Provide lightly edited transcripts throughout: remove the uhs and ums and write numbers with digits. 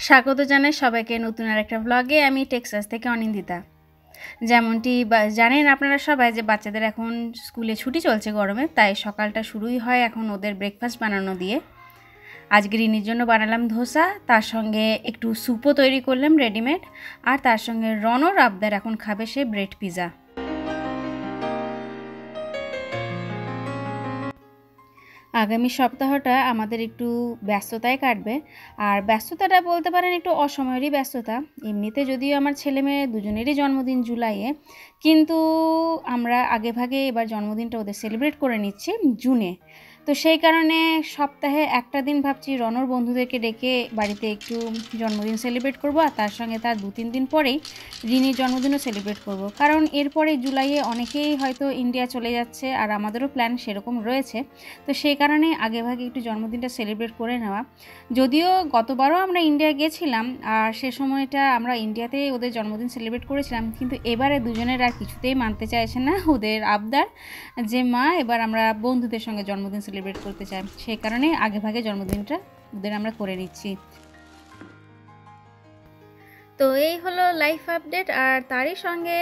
স্বাগত জানাই সবাইকে নতুন আরেকটা ব্লগে। আমি টেক্সাস থেকে অনিন্দিতা। যেমনটি জানেন আপনারা সবাই যে বাচ্চাদের এখন স্কুলে ছুটি চলছে গরমে, তাই সকালটা শুরুই হয় এখন ওদের ব্রেকফাস্ট বানানো দিয়ে। আজকে রিনির জন্য বানালাম ধোসা, তার সঙ্গে একটু স্যুপও তৈরি করলাম রেডিমেড, আর তার সঙ্গে রনর আবদার এখন খাবে সে ব্রেড পিৎজা। আগামী সপ্তাহটা আমাদের একটু ব্যস্ততায় কাটবে, আর ব্যস্ততাটা বলতে পারেন একটু অসময়েরই ব্যস্ততা। এমনিতে যদিও আমার ছেলে মেয়ে দুজনেরই জন্মদিন জুলাইয়ে, কিন্তু আমরা আগেভাগে এবার জন্মদিনটা ওদের সেলিব্রেট করে নিচ্ছি জুনে। তো সেই কারণে সপ্তাহে একটা দিন ভাবছি রনর বন্ধুদেরকে ডেকে বাড়িতে একটু জন্মদিন সেলিব্রেট করব, আর তার সঙ্গে তার 2-3 দিন পরেই রিনির জন্মদিনও সেলিব্রেট করব। কারণ এরপরে জুলাইয়ে অনেকেই হয়তো ইন্ডিয়া চলে যাচ্ছে, আর আমাদেরও প্ল্যান সেরকম রয়েছে। তো সেই কারণে আগেভাগে একটু জন্মদিনটা সেলিব্রেট করে নেওয়া। যদিও গতবারও আমরা ইন্ডিয়া গেছিলাম, আর সে সময়টা আমরা ইন্ডিয়াতেই ওদের জন্মদিন সেলিব্রেট করেছিলাম, কিন্তু এবারে দুজনের আর কিছুতেই মানতে চাইছে না ওদের আবদার যে মা এবার আমরা বন্ধুদের সঙ্গে জন্মদিন সেলিব্রেট করতে চাই। সেই কারণে আগেভাগে জন্মদিনটা ওদের আমরা করে নিচ্ছি। তো এই হলো লাইফ আপডেট, আর তারই সঙ্গে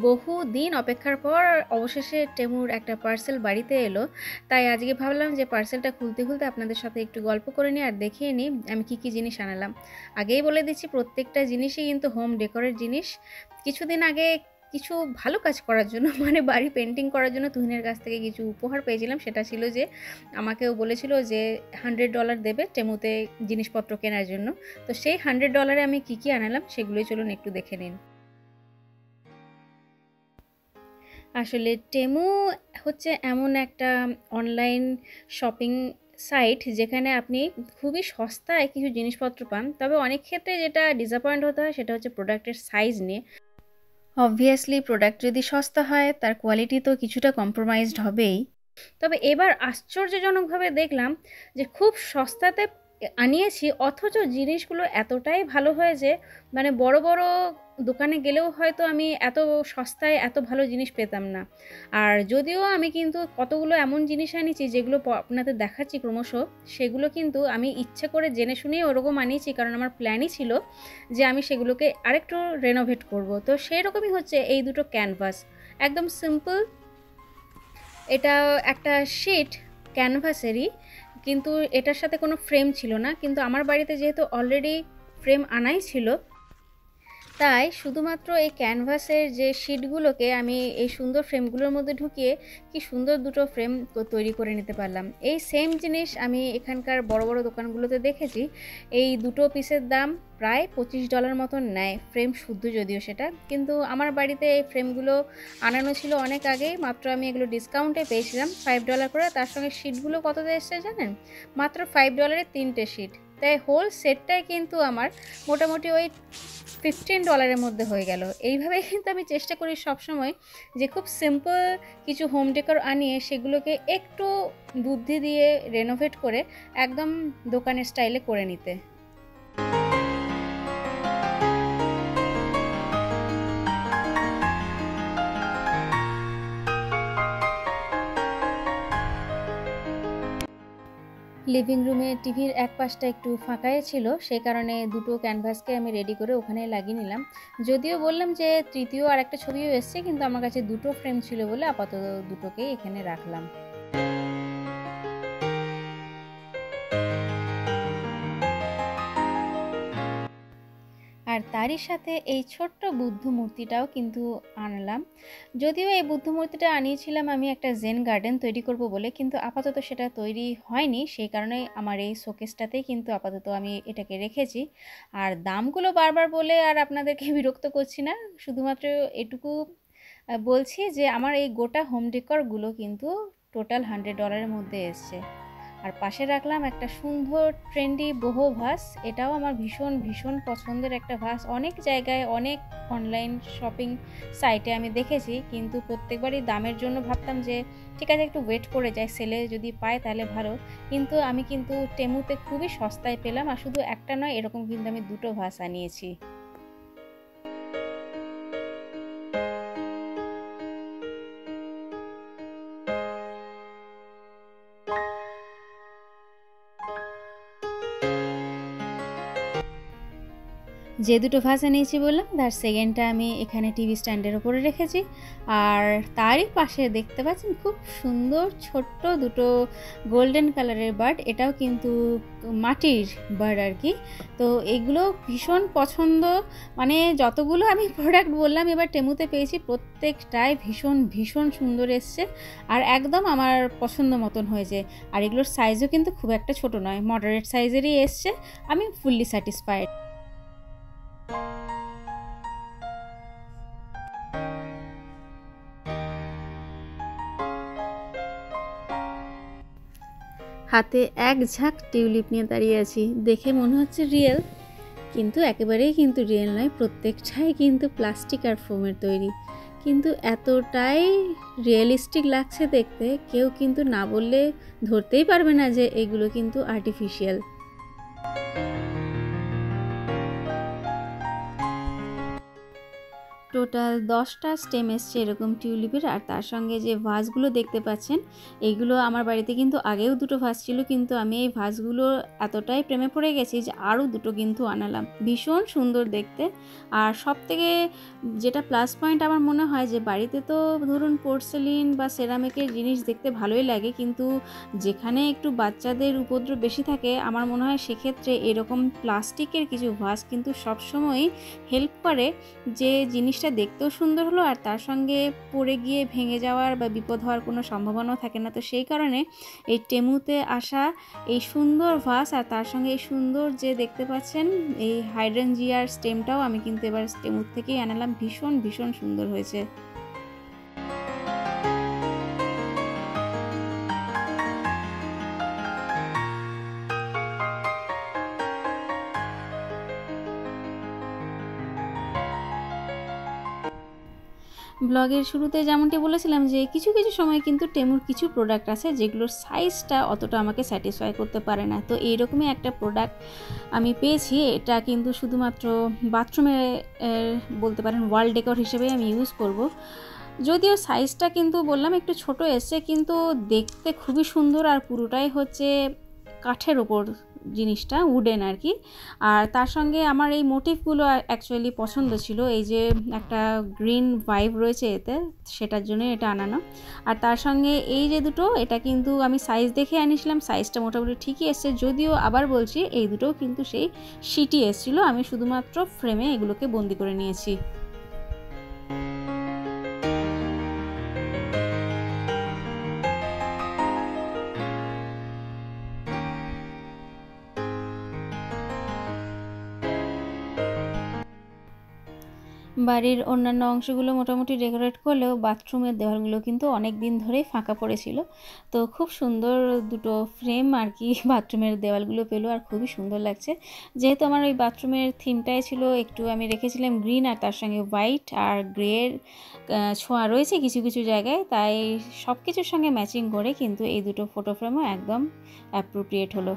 বহু দিন অপেক্ষার পর অবশেষে টেমুর একটা পার্সেল বাড়িতে এলো। তাই আজকে ভাবলাম যে পার্সেলটা খুলতে খুলতে আপনাদের সাথে একটু গল্প করে নিই আর দেখিয়ে নিই আমি কী কী জিনিস আনালাম। আগেই বলে দিচ্ছি, প্রত্যেকটা জিনিসই কিন্তু হোম ডেকোরের জিনিস। কিছুদিন আগে কিছু ভালো কাজ করার জন্য মানে বাড়ি পেন্টিং করার জন্য তুহিনের কাছ থেকে কিছু উপহার পেয়েছিলাম। সেটা ছিল যে আমাকেও বলেছিল যে $100 দেবে টেমুতে জিনিসপত্র কেনার জন্য। তো সেই $100 আমি কি কি আনালাম সেগুলোই চলুন একটু দেখে নিন। আসলে টেমু হচ্ছে এমন একটা অনলাইন শপিং সাইট যেখানে আপনি খুবই সস্তায় কিছু জিনিসপত্র পান। তবে অনেক ক্ষেত্রে যেটা ডিসঅ্যাপয়েন্ট হতে হয় সেটা হচ্ছে প্রোডাক্টের সাইজ নিয়ে। অবভিয়াসলি প্রোডাক্ট যদি সস্তা হয় তার কোয়ালিটি তো কিছুটা কম্প্রোমাইজড হবেই। তবে এবার আশ্চর্যজনকভাবে দেখলাম যে খুব সস্তাতে আনিয়েছি, অথচ জিনিসগুলো এতটাই ভালো হয়েছে, মানে বড় বড় দোকানে গেলেও হয়তো আমি এত সস্তায় এত ভালো জিনিস পেতাম না। আর যদিও আমি কিন্তু কতগুলো এমন জিনিস আনিয়েছি যেগুলো আপনাদের দেখাচ্ছি ক্রমশ, সেগুলো কিন্তু আমি ইচ্ছে করে জেনে শুনেই ওরকম আনিয়েছি, কারণ আমার প্ল্যানই ছিল যে আমি সেগুলোকে আরেকটু রেনোভেট করব। তো সেই রকমই হচ্ছে এই দুটো ক্যানভাস, একদম সিম্পল। এটা একটা শিট ক্যানভাসেরই, কিন্তু এটার সাথে কোনো ফ্রেম ছিল না। কিন্তু আমার বাড়িতে যেহেতু অলরেডি ফ্রেম আনাই ছিল, তাই শুধুমাত্র এই ক্যানভাসের যে শিটগুলোকে আমি এই সুন্দর ফ্রেমগুলোর মধ্যে ঢুকিয়ে কি সুন্দর দুটো ফ্রেম তৈরি করে নিতে পারলাম। এই সেম জিনিস আমি এখানকার বড় বড় দোকানগুলোতে দেখেছি। এই দুটো পিসের দাম প্রায় $25 মতন নেয়, ফ্রেম শুদ্ধ যদিও সেটা। কিন্তু আমার বাড়িতে এই ফ্রেমগুলো আনানো ছিল অনেক আগেই, মাত্র আমি এগুলো ডিসকাউন্টে পেয়েছিলাম $5 করে। তার সঙ্গে শিটগুলো কততে এসছে জানেন? মাত্র $5 3টে শিট। তাই হোল সেটটাই কিন্তু আমার মোটামুটি ওই $15 মধ্যে হয়ে গেল। এইভাবেই কিন্তু আমি চেষ্টা করি সবসময় যে খুব সিম্পল কিছু হোম ডেকোর আনিয়ে সেগুলোকে একটু বুদ্ধি দিয়ে রেনোভেট করে একদম দোকানের স্টাইলে করে নিতে। লিভিং রুমে টিভির এক পাশটা একটু ফাঁকাই ছিল, সেই কারণে দুটো ক্যানভাসকে আমি রেডি করে ওখানে লাগিয়ে নিলাম। যদিও বললাম যে তৃতীয় আর একটা ছবিও এসছে, কিন্তু আমার কাছে দুটো ফ্রেম ছিল বলে আপাতত দুটোকেই এখানে রাখলাম। আর তারই সাথে এই ছোট্ট বুদ্ধ মূর্তিটাও কিন্তু আনলাম। যদিও এই বুদ্ধ মূর্তিটা আনিয়েছিলাম আমি একটা জেন গার্ডেন তৈরি করব বলে, কিন্তু আপাতত সেটা তৈরি হয়নি। সেই কারণে আমার এই শোকেসটাতেই কিন্তু আপাতত আমি এটাকে রেখেছি। আর দামগুলো বারবার বলে আর আপনাদেরকে বিরক্ত করছি না, শুধুমাত্র এটুকু বলছি যে আমার এই গোটা হোম ডেকরগুলো কিন্তু টোটাল $100 মধ্যে এসছে। আর পাশে রাখলাম একটা সুন্দর ট্রেন্ডি বোহো ভাস। এটাও আমার ভীষণ ভীষণ পছন্দের একটা ভাস। অনেক জায়গায় অনেক অনলাইন শপিং সাইটে আমি দেখেছি, কিন্তু প্রত্যেকবারই দামের জন্য ভাবতাম যে ঠিক আছে একটু ওয়েট করে যাই, সেলে যদি পাই তাহলে ভালো। কিন্তু আমি কিন্তু টেমুতে খুবই সস্তায় পেলাম, আর শুধু একটা নয়, এরকম কিন্তু আমি দুটো ভাস আনিয়েছি। যে দুটো ভাসে নিয়েছি বললাম তার সেকেন্ডটা আমি এখানে টিভি স্ট্যান্ডের ওপরে রেখেছি। আর তারই পাশে দেখতে পাচ্ছেন খুব সুন্দর ছোট্ট দুটো গোল্ডেন কালারের বার্ড, এটাও কিন্তু মাটির বার্ড আর কি। তো এগুলো ভীষণ পছন্দ, মানে যতগুলো আমি প্রোডাক্ট বললাম এবার টেমুতে পেয়েছি প্রত্যেকটাই ভীষণ ভীষণ সুন্দর এসছে আর একদম আমার পছন্দ মতন হয়েছে। আর এগুলোর সাইজও কিন্তু খুব একটা ছোট নয়, মডারেট সাইজেরই এসছে। আমি ফুললি স্যাটিসফাইড। হাতে এক ঝাঁক টিউলিপ নিয়ে দাঁড়িয়ে আছি, দেখে মনে হচ্ছে রিয়েল, কিন্তু একেবারেই কিন্তু রিয়েল নয়, প্রত্যেকটাই কিন্তু প্লাস্টিক আর ফোমের তৈরি। কিন্তু এতটাই রিয়েলিস্টিক লাগছে দেখতে, কেউ কিন্তু না বললে ধরতেই পারবে না যে এগুলো কিন্তু আর্টিফিশিয়াল। টোটাল 10টা স্টেম এসছে এরকম টিউলিপের। আর তার সঙ্গে যে ভাসগুলো দেখতে পাচ্ছেন, এইগুলো আমার বাড়িতে কিন্তু আগেও দুটো ভাস ছিল, কিন্তু আমি এই ভাসগুলো এতটাই প্রেমে পড়ে গেছি যে আরও দুটো কিন্তু আনালাম। ভীষণ সুন্দর দেখতে। আর সব থেকে যেটা প্লাস পয়েন্ট আমার মনে হয় যে বাড়িতে তো ধরুন পোর্সেলিন বা সেরামিকের জিনিস দেখতে ভালোই লাগে, কিন্তু যেখানে একটু বাচ্চাদের উপদ্রব বেশি থাকে আমার মনে হয় সেক্ষেত্রে এরকম প্লাস্টিকের কিছু ভাস কিন্তু সবসময়ই হেল্প করে, যে জিনিসটা দেখতেও সুন্দর হলো আর তার সঙ্গে পড়ে গিয়ে ভেঙে যাওয়ার বা বিপদ হওয়ার কোনো সম্ভাবনাও থাকে না। তো সেই কারণে এই টেমুতে আসা এই সুন্দর ভাস আর তার সঙ্গে এই সুন্দর যে দেখতে পাচ্ছেন এই হাইড্রেনজিয়ার স্টেমটাও আমি কিন্তু এবার টেমুর থেকেই আনালাম। ভীষণ ভীষণ সুন্দর হয়েছে। ব্লগের শুরুতে যেমনটি বলেছিলাম যে কিছু কিছু সময় কিন্তু টেমুর কিছু প্রোডাক্ট আছে যেগুলোর সাইজটা অতটা আমাকে স্যাটিসফাই করতে পারে না। তো এইরকমই একটা প্রোডাক্ট আমি পেয়েছি, এটা কিন্তু শুধুমাত্র বাথরুমে বলতে পারেন ওয়াল ডেকর হিসেবে আমি ইউজ করব। যদিও সাইজটা কিন্তু বললাম একটু ছোট এসছে, কিন্তু দেখতে খুবই সুন্দর আর পুরোটাই হচ্ছে কাঠের ওপর জিনিসটা, উডেন আর কি। আর তার সঙ্গে আমার এই মোটিভগুলো অ্যাকচুয়ালি পছন্দ ছিল, এই যে একটা গ্রিন ভাইব রয়েছে এতে, সেটার জন্য এটা আনানো। আর তার সঙ্গে এই যে দুটো, এটা কিন্তু আমি সাইজ দেখে আনিছিলাম, সাইজটা মোটামুটি ঠিকই এসছে, যদিও আবার বলছি এই দুটোও কিন্তু সেই শিটই এসেছিলো, আমি শুধুমাত্র ফ্রেমে এগুলোকে বন্দি করে নিয়েছি। বাড়ির অন্যান্য অংশগুলো মোটামুটি ডেকোরেট করলেও বাথরুমের দেওয়ালগুলো কিন্তু অনেক দিন ধরেই ফাঁকা পড়েছিল। তো খুব সুন্দর দুটো ফ্রেম আর কি বাথরুমের দেওয়ালগুলো পেলো আর খুবই সুন্দর লাগছে। যেহেতু আমার ওই বাথরুমের থিমটাই ছিল একটু, আমি রেখেছিলাম গ্রিন আর তার সঙ্গে হোয়াইট আর গ্রের ছোঁয়া রয়েছে কিছু কিছু জায়গায়, তাই সব কিছুর সঙ্গে ম্যাচিং করে কিন্তু এই দুটো ফটো ফ্রেমও একদম অ্যাপ্রোপ্রিয়েট হলো।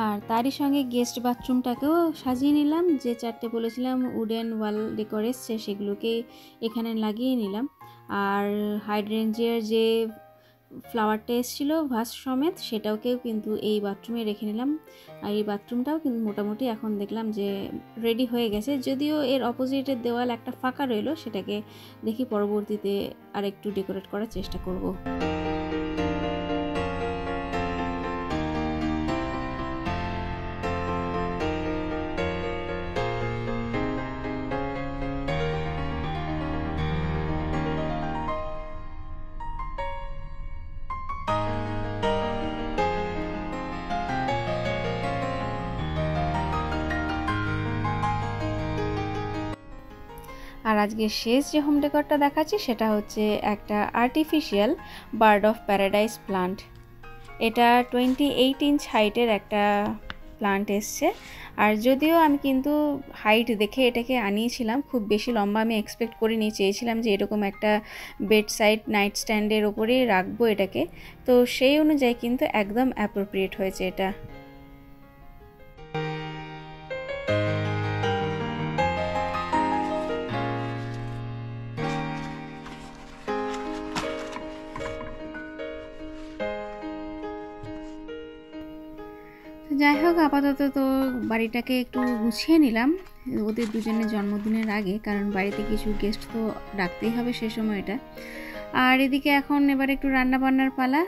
আর তারই সঙ্গে গেস্ট বাথরুমটাকেও সাজিয়ে নিলাম, যে চারটে বলেছিলাম উডেন ওয়াল ডেকোর এসছে সেগুলোকে এখানে লাগিয়ে নিলাম। আর হাইড্রেনজিয়ার যে ফ্লাওয়ারটা এসেছিলো ভাস সমেত, সেটাকেও কিন্তু এই বাথরুমে রেখে নিলাম। আর এই বাথরুমটাও কিন্তু মোটামুটি এখন দেখলাম যে রেডি হয়ে গেছে, যদিও এর অপোজিটের দেওয়াল একটা ফাঁকা রইলো, সেটাকে দেখি পরবর্তীতে আর একটু ডেকোরেট করার চেষ্টা করব। আর আজকে শেষ যে হোম ডেকরটা দেখাচ্ছি সেটা হচ্ছে একটা artificial bird of paradise plant. এটা 28 ইঞ্চ হাইটের একটা প্লান্ট এসছে। আর যদিও আমি কিন্তু হাইট দেখে এটাকে আনিয়েছিলাম, খুব বেশি লম্বা আমি এক্সপেক্ট করিনি, চেয়েছিলাম যে এরকম একটা বেড সাইড নাইট স্ট্যান্ডের ওপরেই রাখবো এটাকে, তো সেই অনুযায়ী কিন্তু একদম অ্যাপ্রোপ্রিয়েট হয়েছে এটা। আপাতত তো বাড়িটাকে একটু গুছিয়ে নিলাম ওদের দুজনের জন্মদিনের আগে, কারণ বাড়িতে কিছু গেস্ট তো ডাকতেই হবে সে সময়টা। আর এদিকে এখন এবার একটু রান্না বান্নার পালা।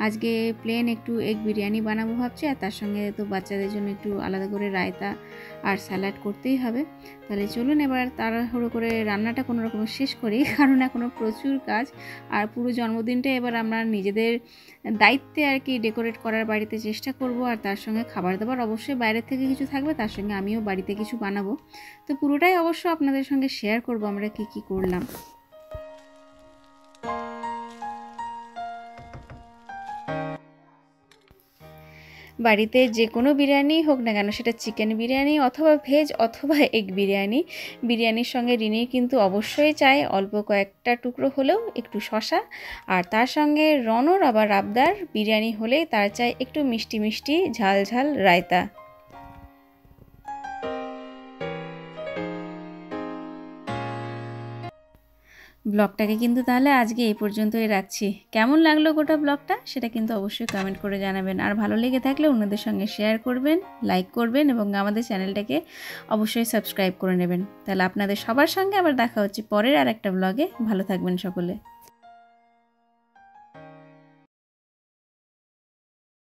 আজকে প্লেন একটু এগ বিরিয়ানি বানাবো ভাবছি, আর তার সঙ্গে তো বাচ্চাদের জন্য একটু আলাদা করে রায়তা আর স্যালাড করতেই হবে। তাহলে চলুন এবার তাড়াহুড়ো করে রান্নাটা কোনো রকম শেষ করি, কারণ এখনও প্রচুর কাজ। আর পুরো জন্মদিনটা এবার আমরা নিজেদের দায়িত্বে আর কি ডেকোরেট করার বাড়িতে চেষ্টা করব। আর তার সঙ্গে খাবার দাবার অবশ্যই বাইরের থেকে কিছু থাকবে, তার সঙ্গে আমিও বাড়িতে কিছু বানাবো। তো পুরোটাই অবশ্য আপনাদের সঙ্গে শেয়ার করব আমরা কি কি করলাম। বাড়িতে যে কোনো বিরিয়ানি হোক না কেন, সেটা চিকেন বিরিয়ানি অথবা ভেজ অথবা এগ বিরিয়ানি, বিরিয়ানির সঙ্গে রিনি কিন্তু অবশ্যই চায় অল্প কয়েকটা টুকরো হলেও একটু শসা। আর তার সঙ্গে রনর আবার আবদার বিরিয়ানি হলেই তার চাই একটু মিষ্টি মিষ্টি ঝাল ঝাল রায়তা। ব্লগটাকে কিন্তু তাহলে আজকে এই পর্যন্তই রাখছি। কেমন লাগলো গোটা ব্লগটা সেটা কিন্তু অবশ্যই কমেন্ট করে জানাবেন। আর ভালো লেগে থাকলে অন্যদের সঙ্গে শেয়ার করবেন, লাইক করবেন এবং আমাদের চ্যানেলটাকে অবশ্যই সাবস্ক্রাইব করে নেবেন। তাহলে আপনাদের সবার সঙ্গে আবার দেখা হচ্ছে পরের আর একটা ব্লগে। ভালো থাকবেন সকলে।